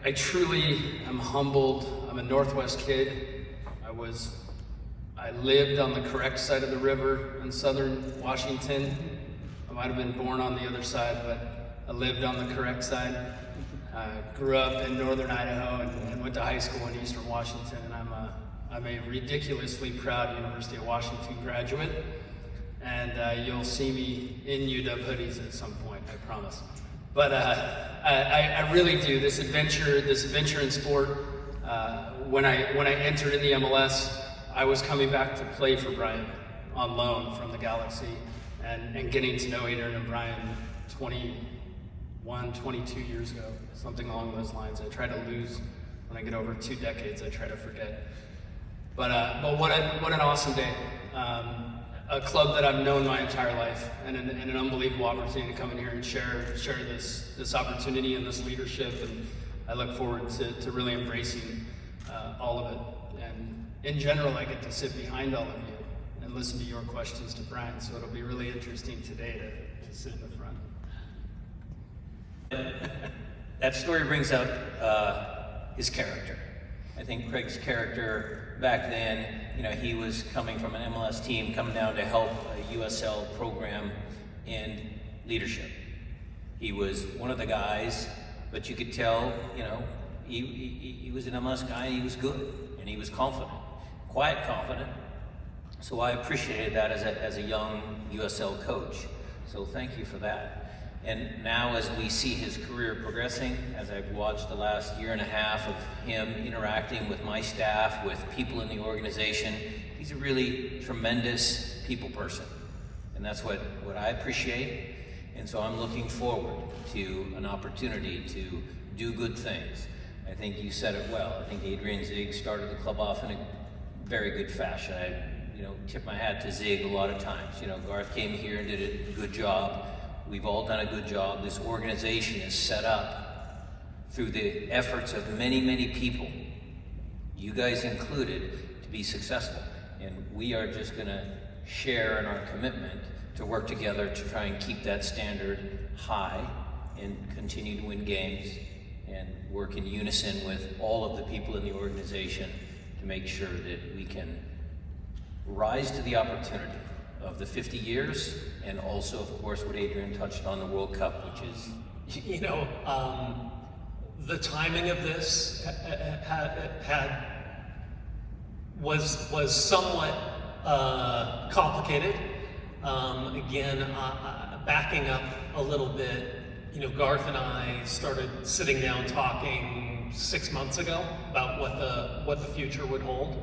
I truly am humbled. I'm a Northwest kid. I lived on the correct side of the river in southern Washington. I might have been born on the other side, but I lived on the correct side. Grew up in northern Idaho and went to high school in eastern Washington, and I'm a ridiculously proud University of Washington graduate, and you'll see me in UW hoodies at some point, I promise. But I really do. This adventure in sport, when I entered in the MLS, I was coming back to play for Brian on loan from the Galaxy, and getting to know Adrian and Brian 21, 22 years ago, something along those lines. I try to lose when I get over 2 decades. I try to forget. But what an awesome day. A club that I've known my entire life, and an unbelievable opportunity to come in here and share this opportunity and this leadership. And I look forward to really embracing all of it. And in general, I get to sit behind all of you and listen to your questions to Brian. So it'll be really interesting today to sit in the front. That story brings out his character. I think Craig's character back then, he was coming from an MLS team, coming down to help a USL program in leadership. He was one of the guys, but you could tell, he was an MLS guy, and he was good, and he was confident, quiet confident. So I appreciated that as a young USL coach. So thank you for that. And now as we see his career progressing, as I've watched the last year and a half of him interacting with my staff, with people in the organization, he's a really tremendous people person. And that's what I appreciate. And so I'm looking forward to an opportunity to do good things. I think you said it well. I think Adrian Zig started the club off in a very good fashion. I tip my hat to Zig a lot of times. Garth came here and did a good job. We've all done a good job. This organization is set up through the efforts of many, many people, you guys included, to be successful. And we are just going to share in our commitment to work together to try and keep that standard high and continue to win games and work in unison with all of the people in the organization to make sure that we can rise to the opportunity of the 50 years, and also, of course, what Adrian touched on, the World Cup, which is... the timing of this was somewhat complicated. Again, backing up a little bit, Garth and I started sitting down talking 6 months ago about what the future would hold.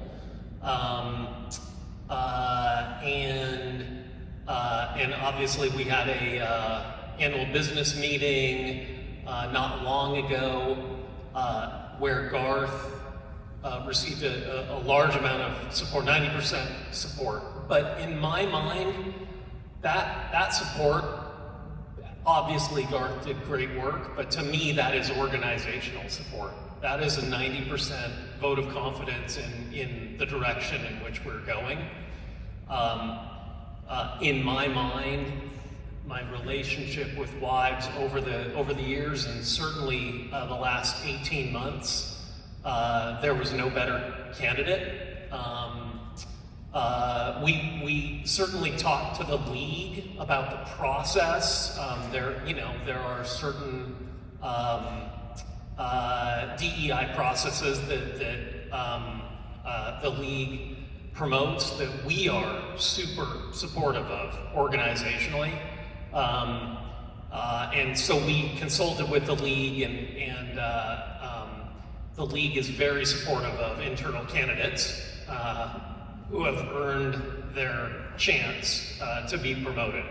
And obviously we had a annual business meeting not long ago where Garth received a large amount of support, 90% support. But in my mind, that support, obviously Garth did great work, but to me that is organizational support. That is a 90% vote of confidence in the direction in which we're going. In my mind, my relationship with Waibs over the years, and certainly the last 18 months, there was no better candidate. We certainly talked to the league about the process. There are certain DEI processes that the league promotes that we are super supportive of organizationally. And so we consulted with the league, and the league is very supportive of internal candidates who have earned their chance to be promoted.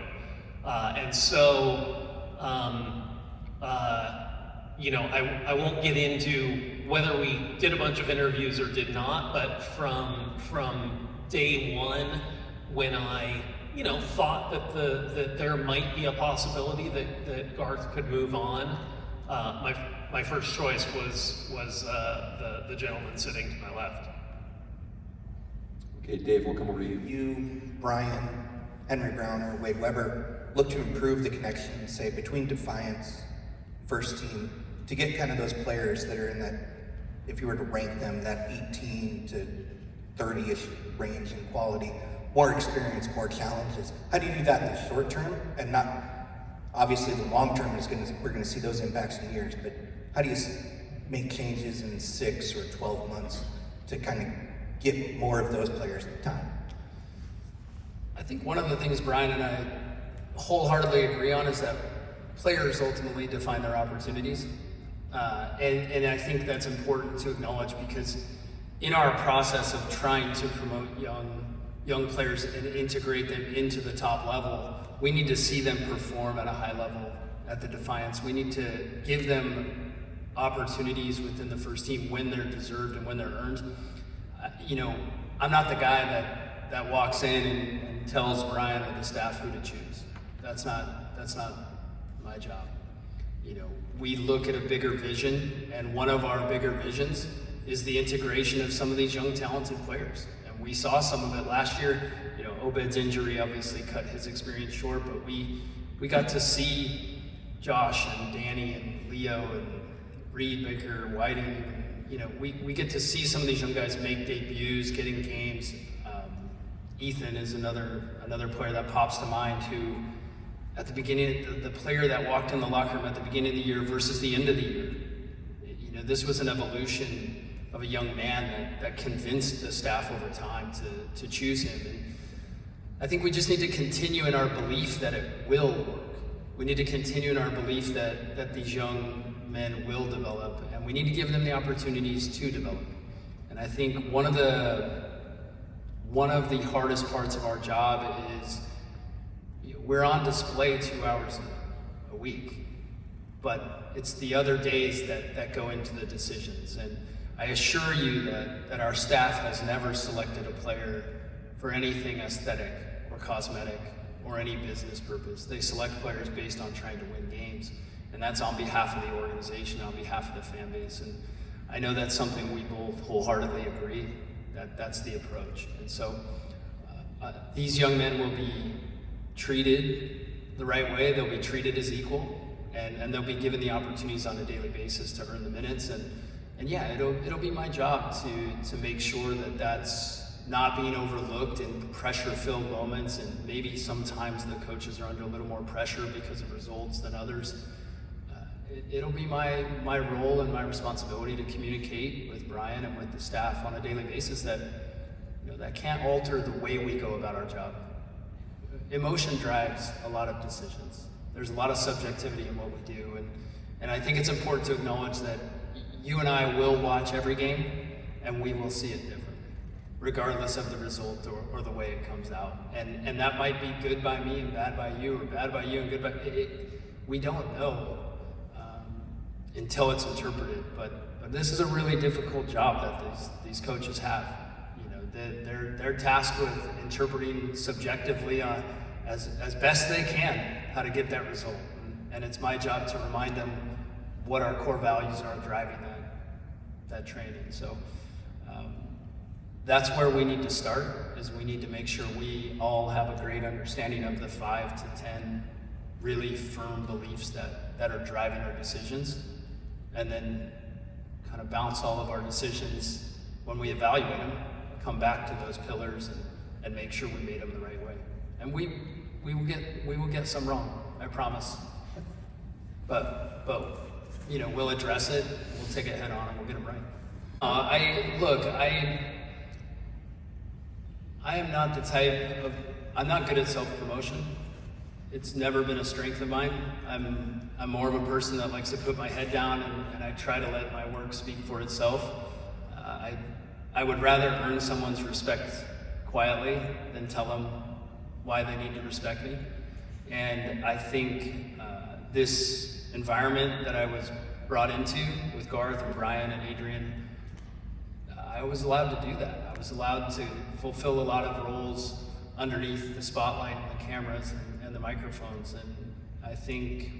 And so, I won't get into whether we did a bunch of interviews or did not, but from day one, when I thought that there might be a possibility that Garth could move on, my first choice was the gentleman sitting to my left. Okay, Dave, we'll come over to you. You, Brian, Henry Browner, Wade Weber look to improve the connection, say, between Defiance, first team, to get kind of those players that are in that, if you were to rank them, that 18 to 30-ish range in quality, more experience, more challenges. How do you do that in the short term and not, obviously the long term is we're gonna see those impacts in years, but how do you make changes in 6 or 12 months to kind of get more of those players time? I think one of the things Brian and I wholeheartedly agree on is that players ultimately define their opportunities. And I think that's important to acknowledge, because in our process of trying to promote young players and integrate them into the top level, we need to see them perform at a high level at the Defiance. We need to give them opportunities within the first team when they're deserved and when they're earned. I'm not the guy that walks in and tells Brian or the staff who to choose. That's not my job. We look at a bigger vision, and one of our bigger visions is the integration of some of these young talented players. And we saw some of it last year. Obed's injury obviously cut his experience short, but we got to see Josh and Danny and Leo and Reed, Baker, Whiting. We get to see some of these young guys make debuts, get in games. Ethan is another player that pops to mind, who at the beginning, the player that walked in the locker room at the beginning of the year versus the end of the year. This was an evolution of a young man that convinced the staff over time to choose him. And I think we just need to continue in our belief that it will work. We need to continue in our belief that these young men will develop, and we need to give them the opportunities to develop. And I think one of the hardest parts of our job is we're on display 2 hours a week, but it's the other days that go into the decisions. And I assure you that our staff has never selected a player for anything aesthetic or cosmetic or any business purpose. They select players based on trying to win games, and that's on behalf of the organization, on behalf of the fan base. And I know that's something we both wholeheartedly agree, that's the approach. And so these young men will be treated the right way. They'll be treated as equal, and they'll be given the opportunities on a daily basis to earn the minutes. And yeah, it'll be my job to make sure that that's not being overlooked in pressure-filled moments, and maybe sometimes the coaches are under a little more pressure because of results than others. It'll be my role and my responsibility to communicate with Brian and with the staff on a daily basis that that can't alter the way we go about our job. Emotion drives a lot of decisions. There's a lot of subjectivity in what we do, and I think it's important to acknowledge that you and I will watch every game, and we will see it differently, regardless of the result or the way it comes out. And that might be good by me and bad by you, or bad by you and good by we don't know until it's interpreted. But this is a really difficult job that these coaches have. They're tasked with interpreting subjectively as best they can how to get that result. And it's my job to remind them what our core values are driving that training. So that's where we need to start, is we need to make sure we all have a great understanding of the 5 to 10 really firm beliefs that are driving our decisions, and then kind of bounce all of our decisions when we evaluate them, come back to those pillars and make sure we made them the right way. And we will get some wrong, I promise. But we'll address it, we'll take it head on, and we'll get them right. I am not the type of, I'm not good at self-promotion. It's never been a strength of mine. I'm more of a person that likes to put my head down and I try to let my work speak for itself. I would rather earn someone's respect quietly than tell them why they need to respect me. And I think this environment that I was brought into with Garth and Brian and Adrian, I was allowed to do that. I was allowed to fulfill a lot of roles underneath the spotlight and the cameras and the microphones. And I think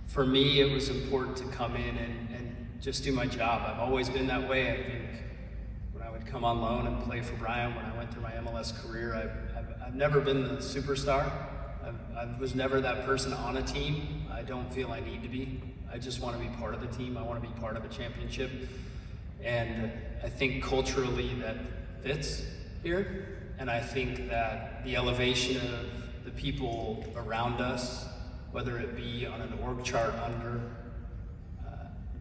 for me, it was important to come in and just do my job. I've always been that way. I think when I would come on loan and play for Brian, when I went through my MLS career, I've never been the superstar. I was never that person on a team. I don't feel I need to be. I just want to be part of the team. I want to be part of a championship. And I think culturally that fits here. And I think that the elevation of the people around us, whether it be on an org chart under,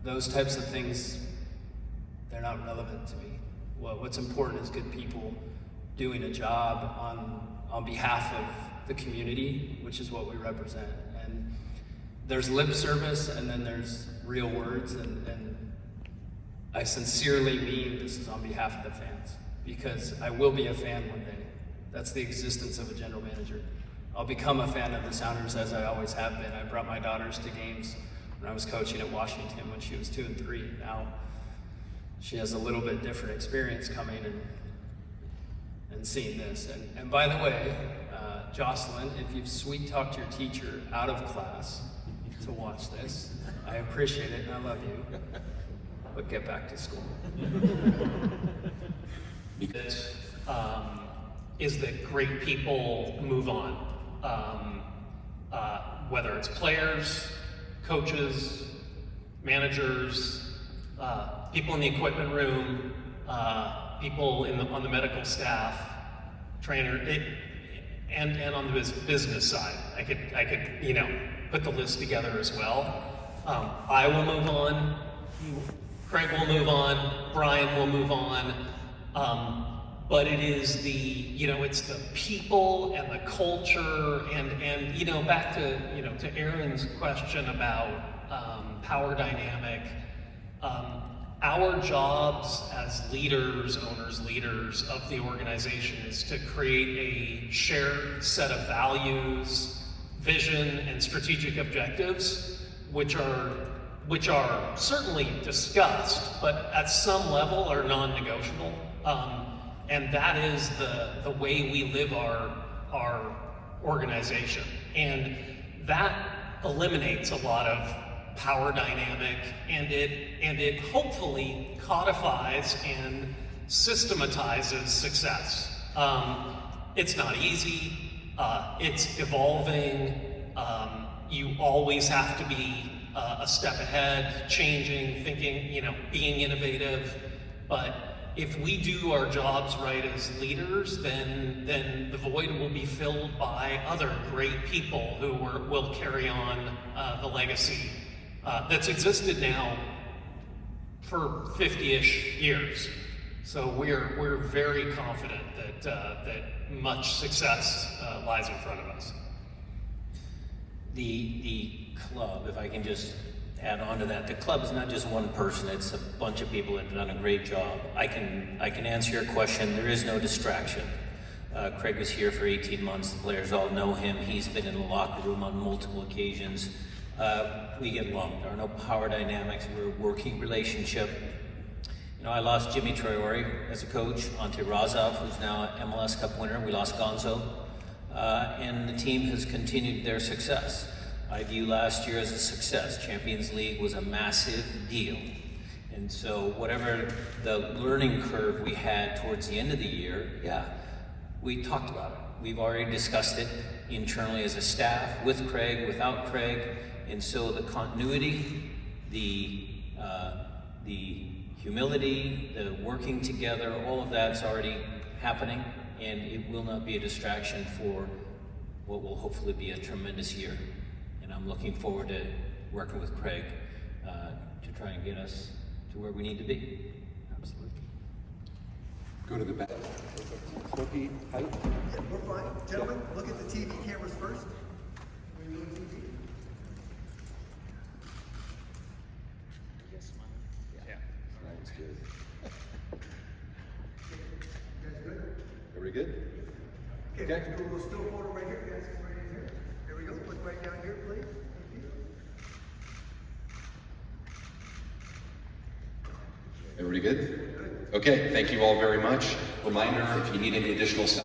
those types of things, they're not relevant to me. What's important is good people doing a job on behalf of the community, which is what we represent. And there's lip service and then there's real words, and I sincerely mean this is on behalf of the fans, because I will be a fan one day. That's the existence of a general manager. I'll become a fan of the Sounders as I always have been. I brought my daughters to games when I was coaching at Washington when she was 2 and 3. Now she has a little bit different experience coming and seeing this. And by the way, Jocelyn, if you've sweet talked your teacher out of class to watch this, I appreciate it and I love you, but get back to school. Is that great people move on, whether it's players, coaches, managers, people in the equipment room, people on the medical staff, trainer, and on the business side. I could put the list together as well. I will move on. Craig will move on. Brian will move on. But it is it's the people and the culture and back to Aaron's question about power dynamic. Our jobs as leaders, owners, leaders of the organization is to create a shared set of values, vision, and strategic objectives, which are certainly discussed, but at some level are non-negotiable. And that is the way we live our organization. And that eliminates a lot of power dynamic, and it hopefully codifies and systematizes success. It's not easy, it's evolving, you always have to be a step ahead, changing, thinking, being innovative. But if we do our jobs right as leaders, then the void will be filled by other great people who will carry on the legacy that's existed now for 50-ish years. So we're very confident that much success lies in front of us. The club, if I can just add on to that, the club is not just one person, it's a bunch of people that have done a great job. I can answer your question. There is no distraction. Craig was here for 18 months. The players all know him. He's been in the locker room on multiple occasions. We get along. There are no power dynamics. We're a working relationship. I lost Jimmy Traore as a coach, Ante Razov, who's now an MLS Cup winner. We lost Gonzo. And the team has continued their success. I view last year as a success. Champions League was a massive deal. And so whatever the learning curve we had towards the end of the year, we talked about it. We've already discussed it internally as a staff, with Craig, without Craig. And so the continuity, the humility, the working together, all of that's already happening, and it will not be a distraction for what will hopefully be a tremendous year. And I'm looking forward to working with Craig to try and get us to where we need to be. Absolutely. Go to the back. Cookie, height. Yeah, we're fine. Gentlemen, look at the TV cameras first. We're doing TV. Sounds good. You guys good? Are we good? Okay, Okay. we'll do a little still photo right here. Guys, come right in here. There we go. Look right down here, please. Thank you. Everybody good? Okay, thank you all very much. Reminder, if you need any additional